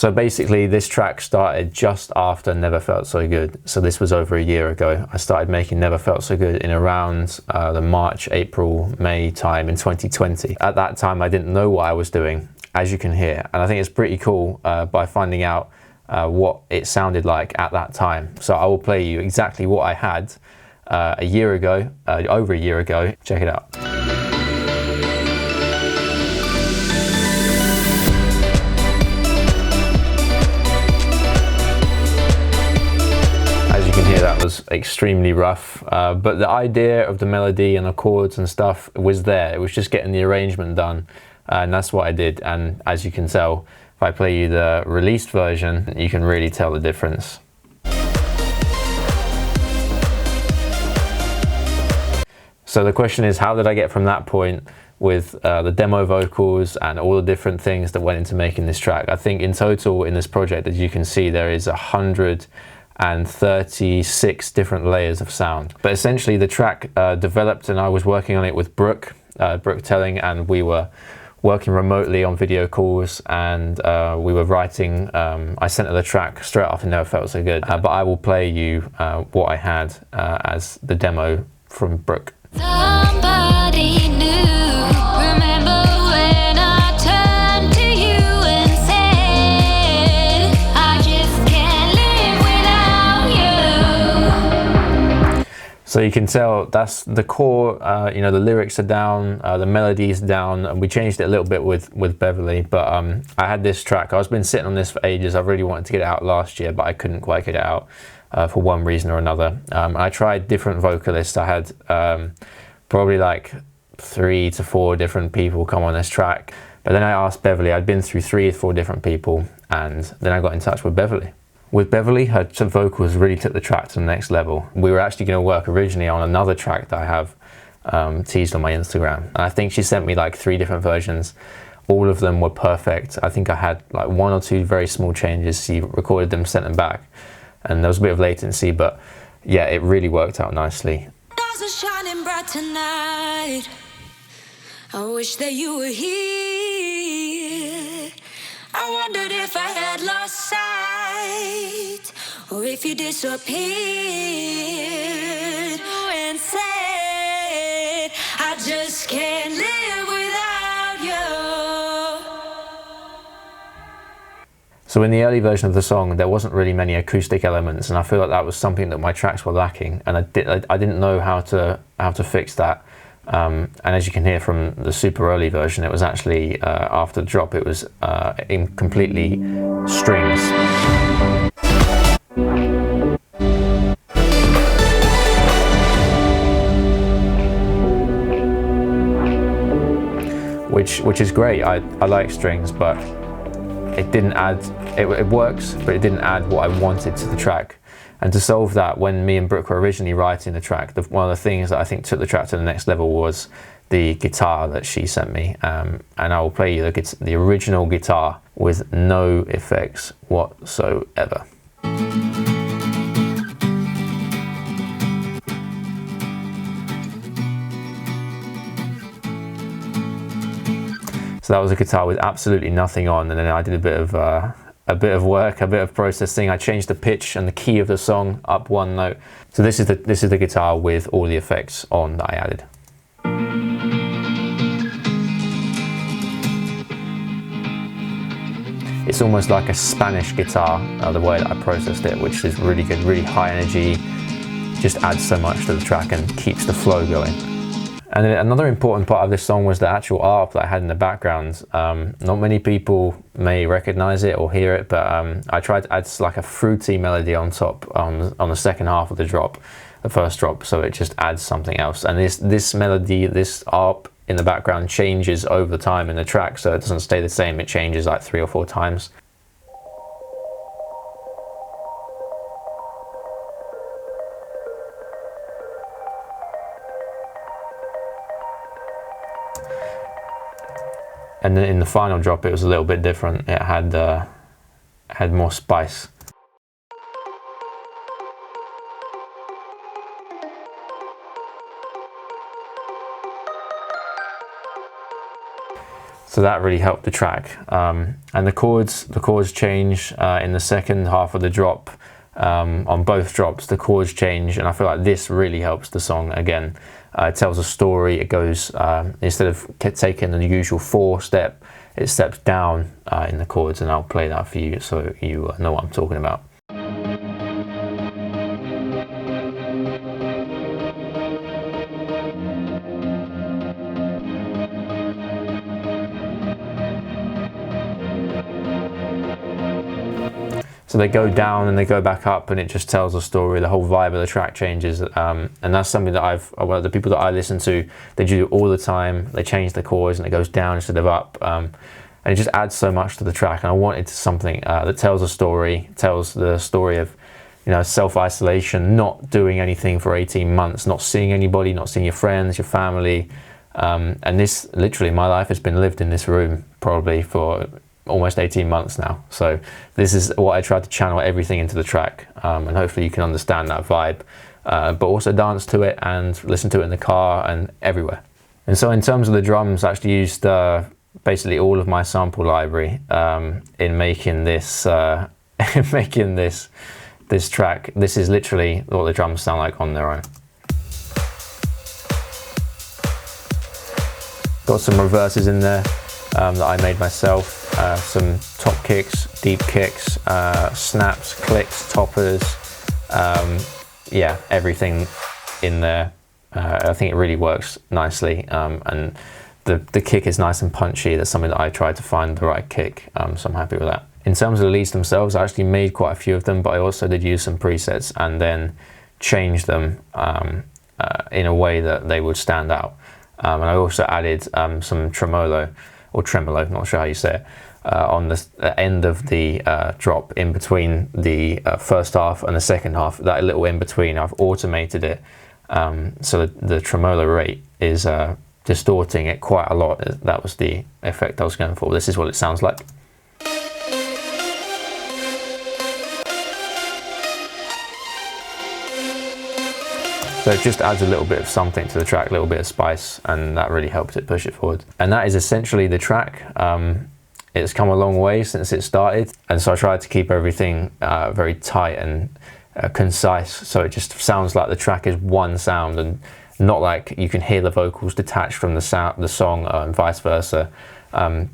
So basically this track started just after Never Felt So Good. So this was over a year ago. I started making Never Felt So Good in around the March, April, May time in 2020. At that time I didn't know what I was doing, as you can hear. And I think it's pretty cool by finding out what it sounded like at that time. So I will play you exactly what I had a year ago, over a year ago. Check it out. As you can hear, that was extremely rough, but the idea of the melody and the chords and stuff was there. It was just getting the arrangement done, and that's what I did. And as you can tell, if I play you the released version, you can really tell the difference. So the question is, how did I get from that point with the demo vocals and all the different things that went into making this track? I think in total in this project, as you can see, there is 136 different layers of sound. But essentially the track developed, and I was working on it with Brooke Telling, and we were working remotely on video calls, and we were writing. I sent her the track straight after Never Felt So Good, but I will play you what I had as the demo from Brooke. Somebody new. Remember when I turned to you and said, I just can't live without you. So you can tell that's the core, you know, the lyrics are down, the melody is down, and we changed it a little bit with Beverly, but I had this track. I've been sitting on this for ages. I really wanted to get it out last year, but I couldn't quite get it out. For one reason or another. I tried different vocalists. I had probably like 3 to 4 different people come on this track. But then I asked Beverly, I'd been through 3 or 4 different people, and then I got in touch with Beverly. With Beverly, her vocals really took the track to the next level. We were actually going to work originally on another track that I have teased on my Instagram. And I think she sent me like 3 different versions. All of them were perfect. I think I had like 1 or 2 very small changes. She recorded them, sent them back. And there was a bit of latency, but yeah, it really worked out nicely. Stars are shining bright tonight. I wish that you were here. I wondered if I had lost sight, or if you disappeared and said, I just can't live without you. So in the early version of the song, there wasn't really many acoustic elements, and I feel like that was something that my tracks were lacking, and I didn't know how to fix that. And as you can hear from the super early version, it was actually after the drop, it was in completely strings. Which is great. I like strings, but it didn't add, it works, but it didn't add what I wanted to the track. And to solve that, when me and Brooke were originally writing the track, one of the things that I think took the track to the next level was the guitar that she sent me. And I will play you the original guitar with no effects whatsoever. So that was a guitar with absolutely nothing on, and then I did a bit of work, a bit of processing. I changed the pitch and the key of the song up 1 note. So this is the guitar with all the effects on that I added. It's almost like a Spanish guitar, the way that I processed it, which is really good, really high energy, just adds so much to the track and keeps the flow going. And then another important part of this song was the actual ARP that I had in the background. Not many people may recognize it or hear it, but I tried to add like a fruity melody on top on the second half of the drop, the first drop, so it just adds something else. And this melody, this ARP in the background changes over time in the track, so it doesn't stay the same. It changes like 3 or 4 times. And then in the final drop, it was a little bit different. It had more spice. So that really helped the track. And the chords change in the second half of the drop. On both drops, the chords change, and I feel like this really helps the song again. It tells a story. It goes, instead of taking the usual 4-step, it steps down in the chords, and I'll play that for you so you know what I'm talking about. So they go down and they go back up, and it just tells a story. The whole vibe of the track changes, and that's something that the people that I listen to, they do all the time. They change the chords and it goes down instead of up, and it just adds so much to the track. And I wanted something that tells a story, tells the story of, you know, self-isolation, not doing anything for 18 months, not seeing anybody, not seeing your friends, your family, and this, literally, my life has been lived in this room probably for almost 18 months now. So this is what I tried to channel everything into the track, and hopefully you can understand that vibe, but also dance to it and listen to it in the car and everywhere. And so in terms of the drums, I actually used basically all of my sample library in making this this track. This is literally what the drums sound like on their own. Got some reverses in there that I made myself, some top kicks, deep kicks, snaps, clicks, toppers, yeah, everything in there. I think it really works nicely, and the kick is nice and punchy. That's something that I tried to find the right kick, so I'm happy with that. In terms of the leads themselves, I actually made quite a few of them, but I also did use some presets and then change them in a way that they would stand out. And I also added some tremolo, not sure how you say it, on the end of the drop, in between the first half and the second half. That little in between, I've automated it, so the tremolo rate is distorting it quite a lot. That was the effect I was going for. This is what it sounds like. So it just adds a little bit of something to the track, a little bit of spice, and that really helped it push it forward. And that is essentially the track. It's come a long way since it started, and so I tried to keep everything very tight and concise, so it just sounds like the track is one sound and not like you can hear the vocals detached from the song, and vice versa.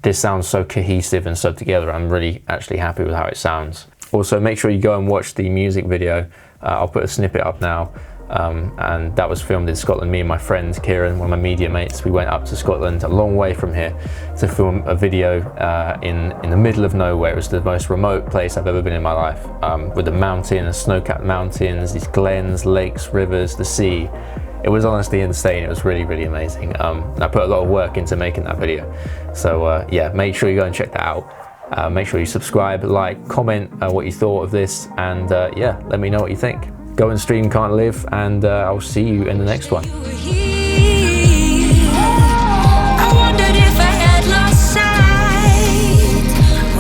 This sounds so cohesive and so together. I'm really actually happy with how it sounds. Also, make sure you go and watch the music video. I'll put a snippet up now. And that was filmed in Scotland. Me and my friend Kieran, one of my media mates, we went up to Scotland, a long way from here, to film a video in the middle of nowhere. It was the most remote place I've ever been in my life, with the mountains, snow-capped mountains, these glens, lakes, rivers, the sea. It was honestly insane. It was really, really amazing. And I put a lot of work into making that video. So yeah, make sure you go and check that out. Make sure you subscribe, like, comment what you thought of this, and yeah, let me know what you think. Go and stream Can't Live, and I'll see you in the next one. I wondered if I had lost sight,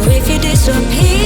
or if you disappeared.